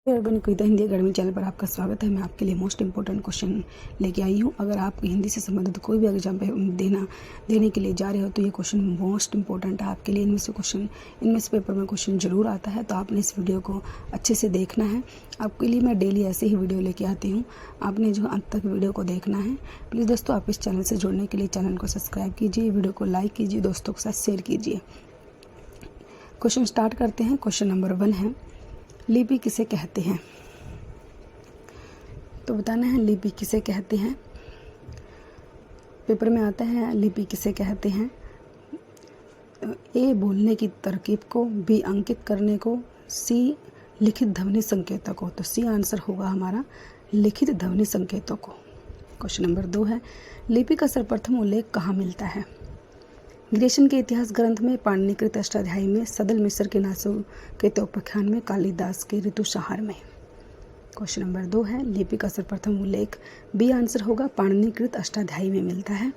Urban कविता Hindi academy channel पर आपका स्वागत है। मैं आपके लिए मोस्ट इंपॉर्टेंट क्वेश्चन लेके आई हूँ। अगर आप हिंदी से संबंधित कोई भी एग्जाम देने के लिए जा रहे हो तो ये क्वेश्चन मोस्ट इंपॉर्टेंट है आपके लिए। इनमें से पेपर में क्वेश्चन जरूर आता है, तो आपने इस वीडियो को अच्छे से देखना है। आपके लिए मैं डेली ऐसे ही वीडियो लेके आती हूँ, आपने जो अंत तक वीडियो को देखना है। प्लीज़ दोस्तों, आप इस चैनल से जुड़ने के लिए चैनल को सब्सक्राइब कीजिए, वीडियो को लाइक कीजिए, दोस्तों के साथ शेयर कीजिए। क्वेश्चन स्टार्ट करते हैं। क्वेश्चन नंबर 1 है, लिपि किसे कहते हैं? तो बताना है लिपि किसे कहते हैं। पेपर में आता है लिपि किसे कहते हैं। ए बोलने की तरकीब को, बी अंकित करने को, सी लिखित ध्वनि संकेतों को। तो सी आंसर होगा हमारा लिखित ध्वनि संकेतों को। क्वेश्चन नंबर 2 है, लिपि का सर्वप्रथम उल्लेख कहाँ मिलता है? ग्रीष्म के इतिहास ग्रंथ में, पाणिनिकृत अष्टाध्यायी में, सदल मिश्र के नासिकेतोपाख्यान में, कालिदास के ऋतुसंहार में। क्वेश्चन नंबर 2 है, लिपि का सर्वप्रथम उल्लेख बी आंसर होगा पाणिनिकृत अष्टाध्यायी में मिलता है।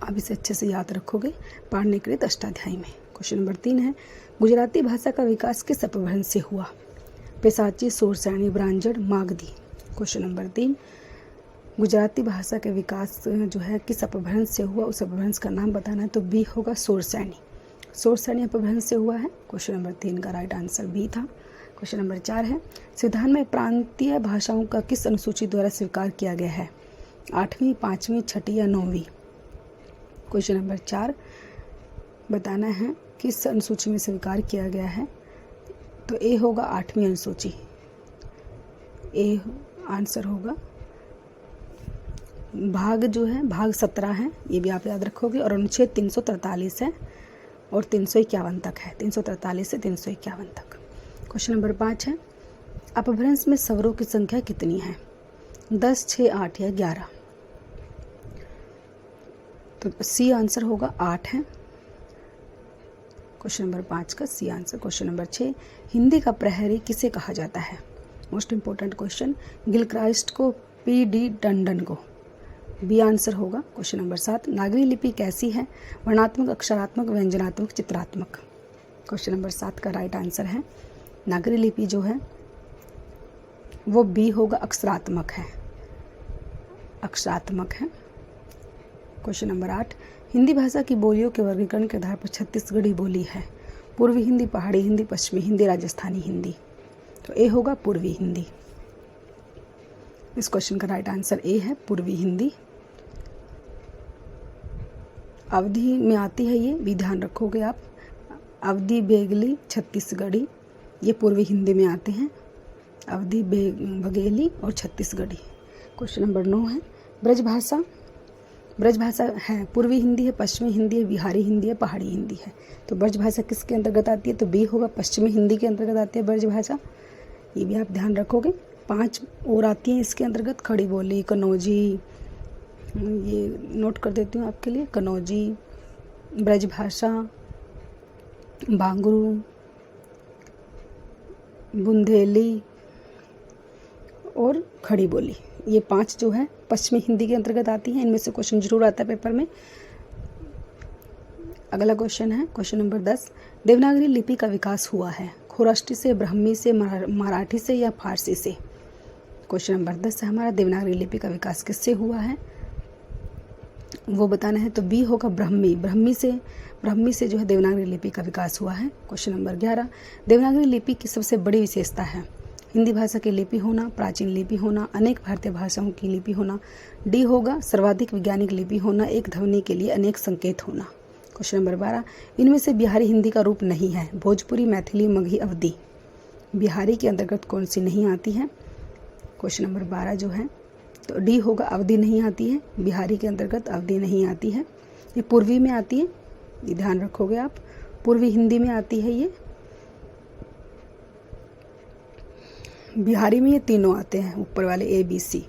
आप इसे अच्छे से याद रखोगे, पाणिनिकृत अष्टाध्यायी में। क्वेश्चन नंबर 3 है, गुजराती भाषा का विकास किस अपभ्रंश से हुआ? पैसाची, सोरसैनी, ब्रांजड़, मागधी। क्वेश्चन नंबर 3, गुजराती भाषा के विकास जो है किस अपभ्रंश से हुआ, उस अपभ्रंश का नाम बताना है। तो बी होगा सोरसैनी। सोरसैनी अपभ्रंश से हुआ है। क्वेश्चन नंबर 3 का राइट आंसर बी था। क्वेश्चन नंबर 4 है, संविधान में प्रांतीय भाषाओं का किस अनुसूची द्वारा स्वीकार किया गया है? 8वीं, 5वीं, 6ठी या 9वीं? क्वेश्चन नंबर 4 बताना है किस अनुसूची में स्वीकार किया गया है। तो ए होगा 8वीं अनुसूची। ए आंसर होगा। भाग जो है भाग 17 है, ये भी आप याद रखोगे, और अनुच्छेद 343 है और 351 तक है। 343 से 351 तक। क्वेश्चन नंबर 5 है, अपभ्रंश में स्वरों की संख्या कितनी है? 10, 6, 8 या 11? तो सी आंसर होगा 8 है। क्वेश्चन नंबर 5 का C answer. Question number 6, Hindi का प्रहरी किसे कहा जाता है? मोस्ट इंपॉर्टेंट क्वेश्चन, गिलक्राइस्ट को, P.D. टंडन को? बी आंसर होगा। क्वेश्चन नंबर 7, नागरी लिपि कैसी है? वर्णात्मक, अक्षरात्मक, व्यंजनात्मक, चित्रात्मक? क्वेश्चन नंबर 7 का राइट आंसर है, नागरी लिपि जो है वो बी होगा, अक्षरात्मक है। अक्षरात्मक है। क्वेश्चन नंबर 8, हिंदी भाषा की बोलियों के वर्गीकरण के आधार पर छत्तीसगढ़ी बोली है? पूर्वी हिंदी, पहाड़ी हिंदी, पश्चिमी हिंदी, राजस्थानी हिंदी? तो ए होगा पूर्वी हिंदी। इस क्वेश्चन का राइट आंसर ए है, पूर्वी हिंदी। अवधि में आती है, ये भी ध्यान रखोगे आप। अवधि, बेगली, छत्तीसगढ़ी, ये पूर्वी हिंदी में आते हैं। अवधि, बघेली और छत्तीसगढ़ी। क्वेश्चन नंबर 9 है, ब्रजभाषा। ब्रजभाषा है पूर्वी हिंदी है, पश्चिमी हिंदी है, बिहारी हिंदी है, पहाड़ी हिंदी है? तो ब्रजभाषा किसके अंतर्गत आती है? तो बी होगा, पश्चिमी हिंदी के अंतर्गत आती है ब्रजभाषा। ये भी आप ध्यान रखोगे। 5 और आती हैं इसके अंतर्गत, खड़ी बोली, कनौजी, ये नोट कर देती हूँ आपके लिए, कनौजी, ब्रजभाषा, बांगरू, बुंदेली और खड़ी बोली। ये 5 जो है पश्चिमी हिंदी के अंतर्गत आती हैं। इनमें से क्वेश्चन जरूर आता है पेपर में। अगला क्वेश्चन है क्वेश्चन नंबर 10, देवनागरी लिपि का विकास हुआ है खरोष्ठी से, ब्राह्मी से, मराठी से या फारसी से? क्वेश्चन नंबर 10 है हमारा, देवनागरी लिपि का विकास किससे हुआ है वो बताना है। तो बी होगा, ब्राह्मी। ब्राह्मी से जो है देवनागरी लिपि का विकास हुआ है। क्वेश्चन नंबर 11, देवनागरी लिपि की सबसे बड़ी विशेषता है? हिंदी भाषा की लिपि होना, प्राचीन लिपि होना, अनेक भारतीय भाषाओं की लिपि होना? डी होगा, सर्वाधिक वैज्ञानिक लिपि होना, एक ध्वनि के लिए अनेक संकेत होना? क्वेश्चन नंबर 12, इनमें से बिहारी हिंदी का रूप नहीं है? भोजपुरी, मैथिली, मगही, अवधी? बिहारी के अंतर्गत कौन सी नहीं आती है? क्वेश्चन नंबर 12 जो है तो डी होगा, अवधी नहीं आती है। बिहारी के अंतर्गत अवधी नहीं आती है। ये पूर्वी में आती है, ये ध्यान रखोगे आप। पूर्वी हिंदी में आती है ये। बिहारी में ये तीनों आते हैं, ऊपर वाले A, B, C।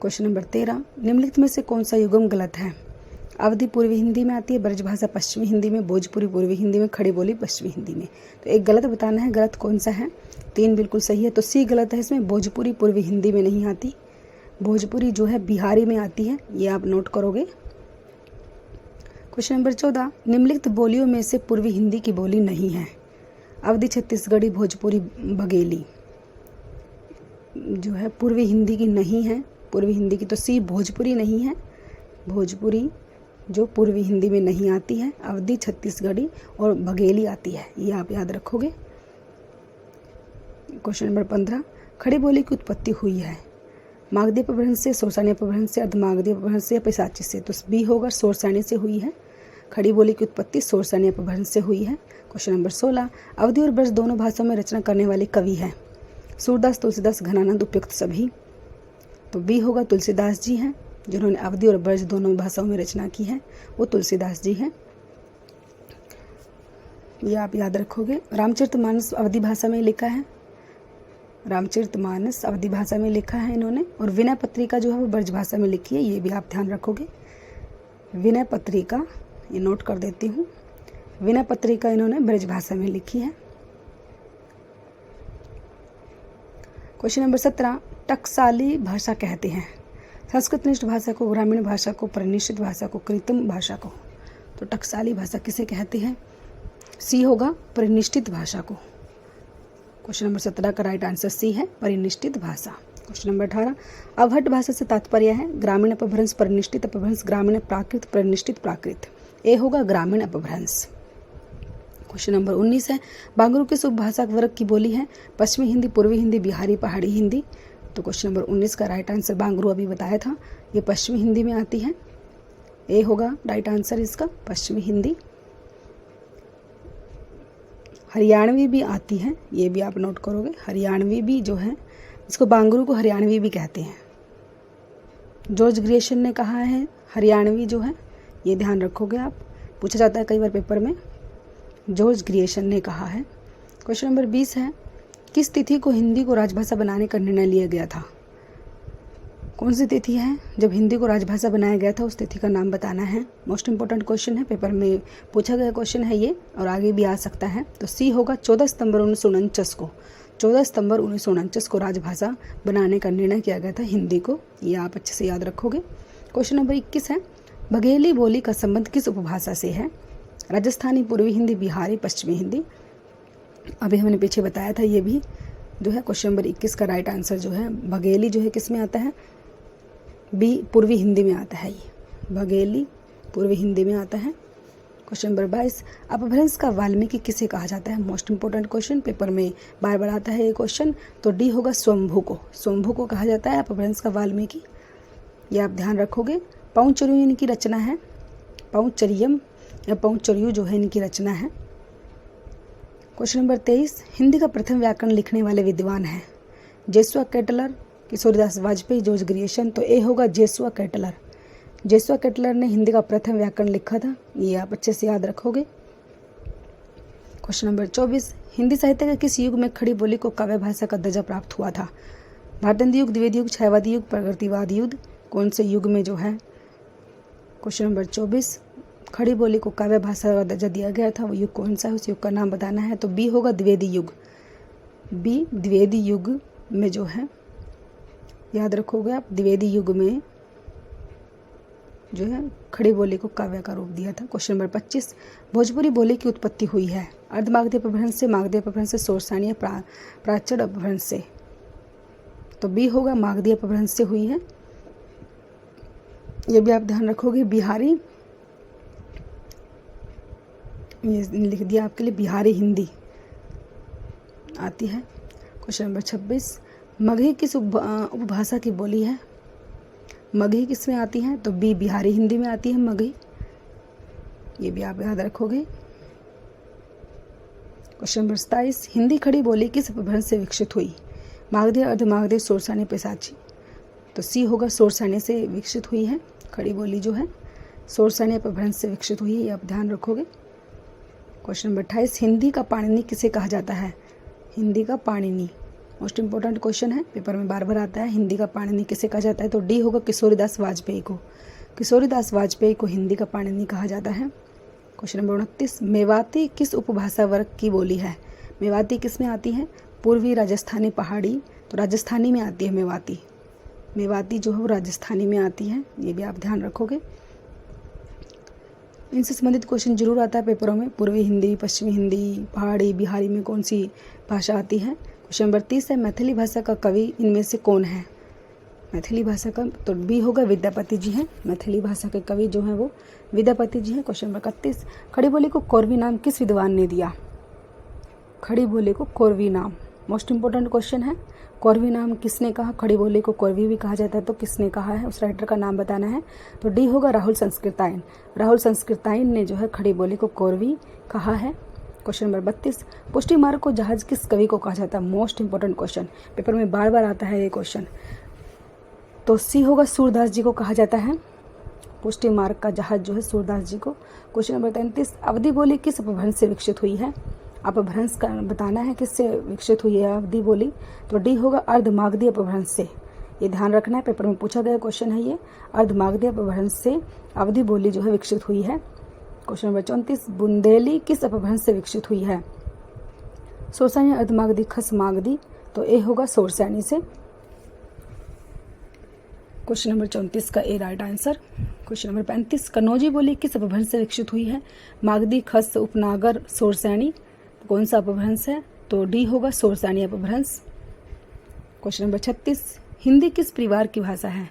Question number 13, निम्नलिखित में से कौन सा युग्म गलत है? अवधी पूर्वी हिंदी में आती है, ब्रजभाषा पश्चिमी हिंदी में, भोजपुरी पूर्वी हिंदी में, खड़ी बोली पश्चिमी हिंदी में? तो एक गलत बताना है, गलत कौन सा है? 3 बिल्कुल सही है। तो सी गलत है इसमें, भोजपुरी पूर्वी हिंदी में नहीं आती। भोजपुरी जो है बिहारी में आती है, ये आप नोट करोगे। क्वेश्चन नंबर 14, निम्नलिखित बोलियों में से पूर्वी हिंदी की बोली नहीं है? अवधी छत्तीसगढ़ी भोजपुरी बघेली जो है पूर्वी हिंदी की नहीं है, पूर्वी हिंदी की, तो सी भोजपुरी नहीं है, भोजपुरी जो पूर्वी हिंदी में नहीं आती है, अवधी छत्तीसगढ़ी और बघेली आती है, ये आप याद रखोगे। क्वेश्चन नंबर 15, खड़ी बोली की उत्पत्ति हुई है मागधी अपभ्रंश से, सोरसानी अपभ्रंश से, अर्धमागधी अपभ्रंश से या पैशाची से, तो बी होगा सोरसानी से हुई है। खड़ी बोली की उत्पत्ति सोरसानी अपभ्रंश से हुई है। क्वेश्चन नंबर 16, अवधी और ब्रज दोनों भाषाओं में रचना करने वाले कवि हैं सूरदास, तुलसीदास, घनानंद, उपयुक्त सभी, तो बी होगा तुलसीदास जी हैं, जिन्होंने अवधी और ब्रज दोनों भाषाओं में रचना की है, वो तुलसीदास जी हैं, ये आप याद रखोगे। रामचरितमानस अवधी भाषा में लिखा है, रामचरितमानस अवधी भाषा में लिखा है इन्होंने, और विनय पत्रिका जो है वो ब्रज भाषा में लिखी है, ये भी आप ध्यान रखोगे। विनय पत्रिका, ये नोट कर देती हूँ, विनय पत्रिका इन्होंने ब्रज भाषा में लिखी है। क्वेश्चन नंबर 17, टकसाली भाषा कहते हैं संस्कृतनिष्ठ भाषा को, ग्रामीण भाषा को, परिनिष्ठित भाषा को, कृत्रिम भाषा को, तो टकसाली भाषा किसे कहते हैं? सी होगा परिनिष्ठित भाषा को। क्वेश्चन नंबर 17 का राइट आंसर सी है, परिनिष्ठित भाषा। क्वेश्चन नंबर 18, अवहट भाषा से तात्पर्य है ग्रामीण अपभ्रंश, परिनिष्ठित अपभ्रंश, ग्रामीण प्राकृत, परिनिष्ठित प्राकृत, ए होगा ग्रामीण अपभ्रंश। क्वेश्चन नंबर 19 है, बांगरू किस उपभाषा वर्ग की बोली है? पश्चिमी हिंदी, पूर्वी हिंदी, बिहारी, पहाड़ी हिंदी, तो क्वेश्चन नंबर 19 का राइट आंसर बांगरू अभी बताया था, ये पश्चिमी हिंदी में आती है, ए होगा राइट आंसर इसका पश्चिमी हिंदी। हरियाणवी भी आती है, ये भी आप नोट करोगे, हरियाणवी भी जो है, इसको बांगरू को हरियाणवी भी कहते हैं। जॉर्ज ग्रियर्सन ने कहा है हरियाणवी जो है, ये ध्यान रखोगे आप, पूछा जाता है कई बार पेपर में, जॉर्ज ग्रियर्सन ने कहा है। क्वेश्चन नंबर 20 है, किस तिथि को हिंदी को राजभाषा बनाने का निर्णय लिया गया था? कौन सी तिथि है जब हिंदी को राजभाषा बनाया गया था, उस तिथि का नाम बताना है। मोस्ट इंपॉर्टेंट क्वेश्चन है, पेपर में पूछा गया क्वेश्चन है ये, और आगे भी आ सकता है। तो सी होगा 14 सितंबर 1949 को, 14 सितंबर 1949 को राजभाषा बनाने का निर्णय किया गया था हिंदी को, ये आप अच्छे से याद रखोगे। क्वेश्चन नंबर 21 है, बघेली बोली का संबंध किस उपभाषा से है? राजस्थानी, पूर्वी हिंदी, बिहारी, पश्चिमी हिंदी, अभी हमने पीछे बताया था, ये भी जो है क्वेश्चन नंबर 21 का राइट आंसर जो है, बघेली जो है किस में आता है? बी पूर्वी हिंदी में आता है, ये बघेली पूर्वी हिंदी में आता है। क्वेश्चन नंबर 22, अपभ्रंश का वाल्मीकि किसे कहा जाता है? मोस्ट इंपोर्टेंट क्वेश्चन, पेपर में बार बार आता है ये क्वेश्चन, तो डी होगा स्वयंभू को, स्वयंभू को कहा जाता है अपभ्रंश का वाल्मीकि, ये आप ध्यान रखोगे। पौंचर्यू इनकी रचना है, पौंचर्यम या पौंचर्यू जो है इनकी रचना है। क्वेश्चन नंबर 23, हिंदी का प्रथम व्याकरण लिखने वाले विद्वान हैं? Joshua Ketelaar, Kishoridas Vajpeyi, George Grierson, तो ए होगा जेसुआ केटलर। जेसुआ केटलर ने हिंदी का प्रथम व्याकरण लिखा था, ये आप अच्छे से याद रखोगे। क्वेश्चन नंबर 24, हिंदी साहित्य के किस युग में खड़ी बोली को काव्य भाषा का दर्जा प्राप्त हुआ था? भारतेंदु युग, द्विवेदी युग, छायावादी युग, प्रगतिवाद युग, कौन से युग में जो है? क्वेश्चन नंबर 24, खड़ी बोली को काव्य भाषा का दर्जा दिया गया था, वो युग कौन सा है, उस युग का नाम बताना है, तो बी होगा द्विवेदी युग। बी द्विवेदी युग में जो है, याद रखोगे आप, द्विवेदी युग में जो है खड़ी बोली को काव्य का रूप दिया था। क्वेश्चन नंबर 25, भोजपुरी बोली की उत्पत्ति हुई है अर्धमागधी अपभ्रंश से, मागधी अपभ्रंश से, सोरसानी या प्राचीन अपभ्रंश से, तो बी होगा मागधी अपभ्रंश से हुई है, ये भी आप ध्यान रखोगे। बिहारी, ये लिख दिया आपके लिए, बिहारी हिंदी आती है। क्वेश्चन नंबर 26, मगही किस उपभाषा की बोली है? मगही किस में आती है? तो बी बिहारी हिंदी में आती है मगही, ये भी आप याद रखोगे। क्वेश्चन नंबर 27, हिंदी खड़ी बोली किस अपभ्रंश से विकसित हुई? मागधी, अर्धमागधी, सोरसानी, पैशाची, तो सी होगा सोरसानी से विकसित हुई है खड़ी बोली जो है, सोरसानी अपभ्रंश से विकसित हुई है, ये आप ध्यान रखोगे। क्वेश्चन नंबर 28, हिंदी का पाणिनि किसे कहा जाता है? हिंदी का पाणिनि मोस्ट इंपॉर्टेंट क्वेश्चन है, पेपर में बार बार आता है, हिंदी का पाणिनि किसे कहा जाता है? तो डी होगा किशोरीदास वाजपेयी को, किशोरीदास वाजपेयी को हिंदी का पाणिनि कहा जाता है। क्वेश्चन नंबर 29, मेवाती किस उपभाषा वर्ग की बोली है? मेवाती किस में आती है? पूर्वी, राजस्थानी, पहाड़ी, तो राजस्थानी में आती है मेवाती, मेवाती जो है वो राजस्थानी में आती है, ये भी आप ध्यान रखोगे। इनसे संबंधित क्वेश्चन जरूर आता है पेपरों में। पूर्वी हिंदी, पश्चिमी हिंदी, पहाड़ी, बिहारी में कौन सी भाषा आती है। क्वेश्चन नंबर 30 है, मैथिली भाषा का कवि इनमें से कौन है। मैथिली भाषा का तो बी होगा, विद्यापति जी हैं। मैथिली भाषा के कवि जो हैं वो विद्यापति जी हैं। क्वेश्चन नंबर 31, खड़ी बोली को कौरवी नाम किस विद्वान ने दिया। खड़ी बोली को कौरवी नाम, मोस्ट इंपोर्टेंट क्वेश्चन है। कौरवी नाम किसने कहा। खड़ी बोली को कौरवी भी कहा जाता है, तो किसने कहा है, उस राइटर का नाम बताना है। तो डी होगा, राहुल संस्कृतायन। राहुल संस्कृतायन ने जो है खड़ी बोली को कौरवी कहा है। क्वेश्चन नंबर 32, पुष्टि मार्ग को जहाज किस कवि को कहा जाता है। मोस्ट इंपोर्टेंट क्वेश्चन, पेपर में बार बार आता है ये क्वेश्चन। तो सी होगा, सूरदास जी को कहा जाता है। पुष्टि मार्ग का जहाज जो है सूरदास जी को। क्वेश्चन नंबर 33, अवधि बोली किस अपभ्रंश से विकसित हुई है। अपभ्रंश का बताना है किससे विकसित हुई है अवधि बोली। तो डी होगा, अर्धमागधी अपभ्रंश से। ये ध्यान रखना है, पेपर में पूछा गया क्वेश्चन है ये। अर्धमागधी अपभ्रंश से अवधि बोली जो है विकसित हुई है। क्वेश्चन नंबर 34, बुंदेली किस अपभ्रंश से विकसित हुई है। सोरसानी, अर्धमागधी, खसमागधी। तो ए होगा सोरसानी से। क्वेश्चन नंबर 34 का A right answer. Question number 35, Kannauji बोली किस अपभ्रंश से विकसित हुई है। मागधी, खस, उपनागर, सोरसैनी। कौन सा अपभ्रंश है। तो डी होगा, सोरसानी अपभ्रंश। क्वेश्चन नंबर 36, हिंदी किस परिवार की भाषा है।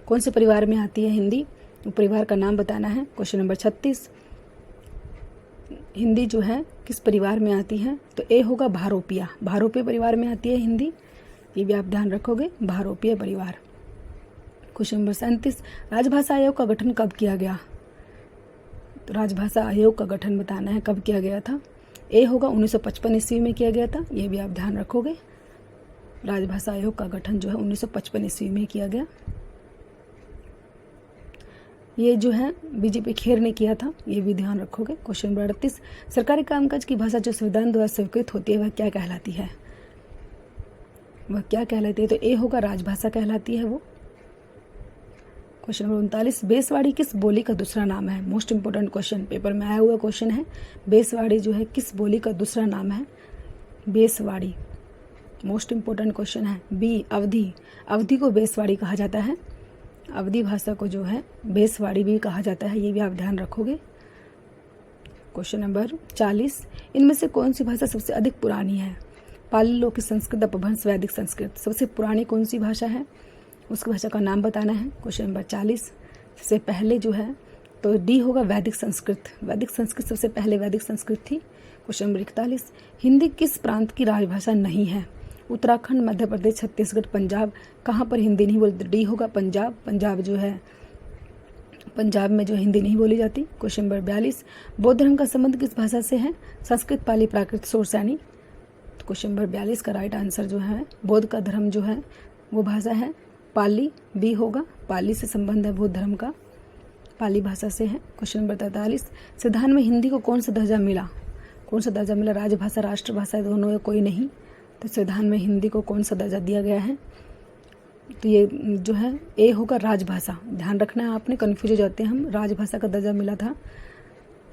कौन से परिवार में आती है हिंदी, तो परिवार का नाम बताना है। क्वेश्चन नंबर 36, हिंदी जो है किस परिवार में आती है। तो ए होगा, भारोपिया। भारोपिया परिवार में आती है हिंदी, ये भी आप ध्यान रखोगे, भारोपिया परिवार। क्वेश्चन नंबर 37, राजभाषा आयोग का गठन कब किया गया। तो राजभाषा आयोग का गठन बताना है कब किया गया था। ए होगा, 1955 ईस्वी में किया गया था, ये भी आप ध्यान रखोगे। राजभाषा आयोग का गठन जो है 1955 ईस्वी में किया गया। ये जो है बीजेपी खेर ने किया था, ये भी ध्यान रखोगे। क्वेश्चन नंबर 38, सरकारी कामकाज की भाषा जो संविधान द्वारा स्वीकृत होती है वह क्या कहलाती है। वह क्या कहलाती है। तो ए होगा, राजभाषा कहलाती है वो। क्वेश्चन नंबर 39, बेसवाड़ी किस बोली का दूसरा नाम है। मोस्ट इंपोर्टेंट क्वेश्चन, पेपर में आया हुआ क्वेश्चन है। बेसवाड़ी जो है किस बोली का दूसरा नाम है। बेसवाड़ी मोस्ट इंपोर्टेंट क्वेश्चन है। बी, अवधि। अवधि को बेसवाड़ी कहा जाता है। अवधि भाषा को जो है बेसवाड़ी भी कहा जाता है, ये भी आप ध्यान रखोगे। क्वेश्चन नंबर 40, इनमें से कौन सी भाषा सबसे अधिक पुरानी है। पाली, लोक संस्कृत, अपभ्रंश, वैदिक संस्कृत। सबसे पुरानी कौन सी भाषा है, उसकी भाषा का नाम बताना है। क्वेश्चन नंबर 40, सबसे पहले जो है तो डी होगा, वैदिक संस्कृत। वैदिक संस्कृत सबसे पहले वैदिक संस्कृत थी। क्वेश्चन नंबर 41, हिंदी किस प्रांत की राजभाषा नहीं है। उत्तराखंड, मध्य प्रदेश, छत्तीसगढ़, पंजाब। कहाँ पर हिंदी नहीं बोलती। डी होगा, पंजाब। पंजाब जो है, पंजाब में जो हिंदी नहीं बोली जाती। क्वेश्चन नंबर 42, बौद्ध धर्म का संबंध किस भाषा से है। संस्कृत, पाली, प्राकृत, सोरसानी। तो क्वेश्चन नंबर 42 का राइट आंसर जो है, बौद्ध का धर्म जो है वो भाषा है पाली। बी होगा, पाली से संबंध है बौद्ध धर्म का, पाली भाषा से है। क्वेश्चन नंबर 43, संविधान में हिंदी को कौन सा दर्जा मिला। कौन सा दर्जा मिला, राजभाषा, राष्ट्रभाषा, दोनों या कोई नहीं। तो संविधान में हिंदी को कौन सा दर्जा दिया गया है। तो ये जो है ए होगा, राजभाषा। ध्यान रखना है आपने, कन्फ्यूज हो जाते हैं हम, राजभाषा का दर्जा मिला था।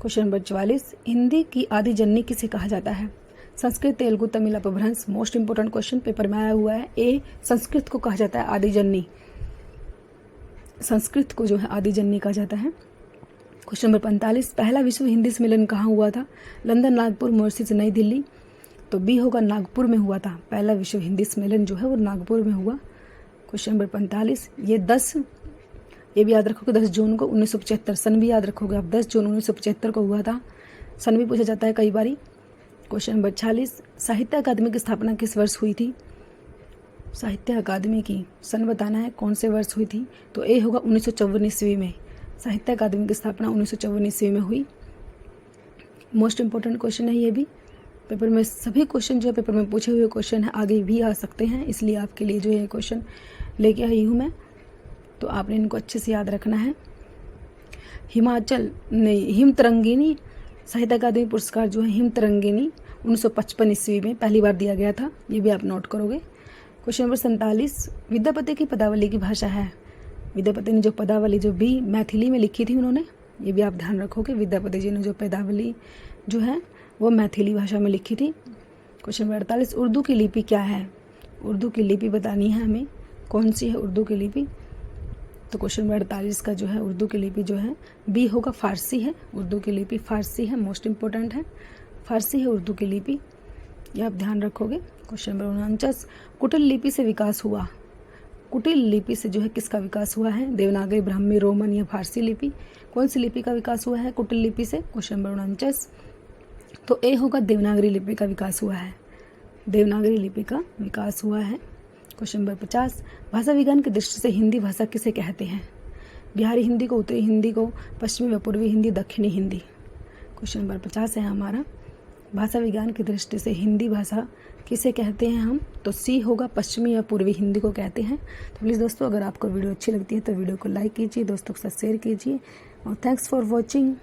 क्वेश्चन नंबर 44, हिंदी की आदि जननी किसे कहा जाता है। संस्कृत, तेलुगु, तमिल, अपभ्रंश। मोस्ट इंपोर्टेंट क्वेश्चन, पेपर में आया हुआ है। ए, संस्कृत को कहा जाता है आदि जननी। संस्कृत को जो है आदि जननी कहा जाता है। क्वेश्चन नंबर 45, पहला विश्व हिंदी सम्मेलन कहाँ हुआ था। लंदन, नागपुर, मॉरिशस, नई दिल्ली। तो बी होगा, नागपुर में हुआ था। पहला विश्व हिंदी सम्मेलन जो है वो नागपुर में हुआ। क्वेश्चन नंबर 45, ये भी याद रखोगे, 10 जून को 1975। सन भी याद रखोगे आप, 10 जून 1975 को हुआ था। सन भी पूछा जाता है कई बारी। क्वेश्चन नंबर 46, साहित्य अकादमी की स्थापना किस वर्ष हुई थी। साहित्य अकादमी की सन बताना है, कौन से वर्ष हुई थी। तो ए होगा, 1954 ईस्वी में। साहित्य अकादमी की स्थापना 1954 ईस्वी में हुई। मोस्ट इंपोर्टेंट क्वेश्चन है ये भी, पेपर में सभी क्वेश्चन जो है पेपर में पूछे हुए क्वेश्चन है, आगे भी आ सकते हैं, इसलिए आपके लिए जो है क्वेश्चन लेके आई हूँ मैं। तो आपने इनको अच्छे से याद रखना है। हिम तरंगिनी साहित्य अकादमी पुरस्कार जो है हिम तरंगिनी 1955 ईस्वी में पहली बार दिया गया था, ये भी आप नोट करोगे। क्वेश्चन नंबर 47, विद्यापति की पदावली की भाषा है। विद्यापति ने जो पदावली जो बी मैथिली में लिखी थी उन्होंने, ये भी आप ध्यान रखोगे। विद्यापति जी ने जो पदावली जो है वो मैथिली भाषा में लिखी थी। क्वेश्चन नंबर 48, उर्दू की लिपि क्या है। उर्दू की लिपि बतानी है हमें, कौन सी है उर्दू की लिपि। तो क्वेश्चन नंबर 48 का जो है उर्दू की लिपि जो है बी होगा, फारसी है। उर्दू की लिपि फारसी है, मोस्ट इंपॉर्टेंट है, फारसी है उर्दू की लिपि, यह आप ध्यान रखोगे। क्वेश्चन नंबर 49, कुटिल लिपि से विकास हुआ। कुटिल लिपि से जो है किसका विकास हुआ है? देवनागरी, ब्राह्मी, रोमन या फारसी लिपि? कौन सी लिपि का विकास हुआ है कुटिल लिपि से? क्वेश्चन नंबर 49, तो ए होगा, देवनागरी लिपि का विकास हुआ है। देवनागरी लिपि का विकास हुआ है। क्वेश्चन नंबर 50, भाषा विज्ञान की दृष्टि से हिंदी भाषा किसे कहते हैं? बिहारी हिंदी को, उत्तरी हिंदी को, पश्चिमी व पूर्वी हिंदी, दक्षिणी हिंदी? क्वेश्चन नंबर 50 है हमारा, भाषा विज्ञान की दृष्टि से हिंदी भाषा किसे कहते हैं हम? तो सी होगा, पश्चिमी या पूर्वी हिंदी को कहते हैं। तो प्लीज़ दोस्तों, अगर आपको वीडियो अच्छी लगती है तो वीडियो को लाइक कीजिए, दोस्तों के साथ शेयर कीजिए, और थैंक्स फॉर वॉचिंग।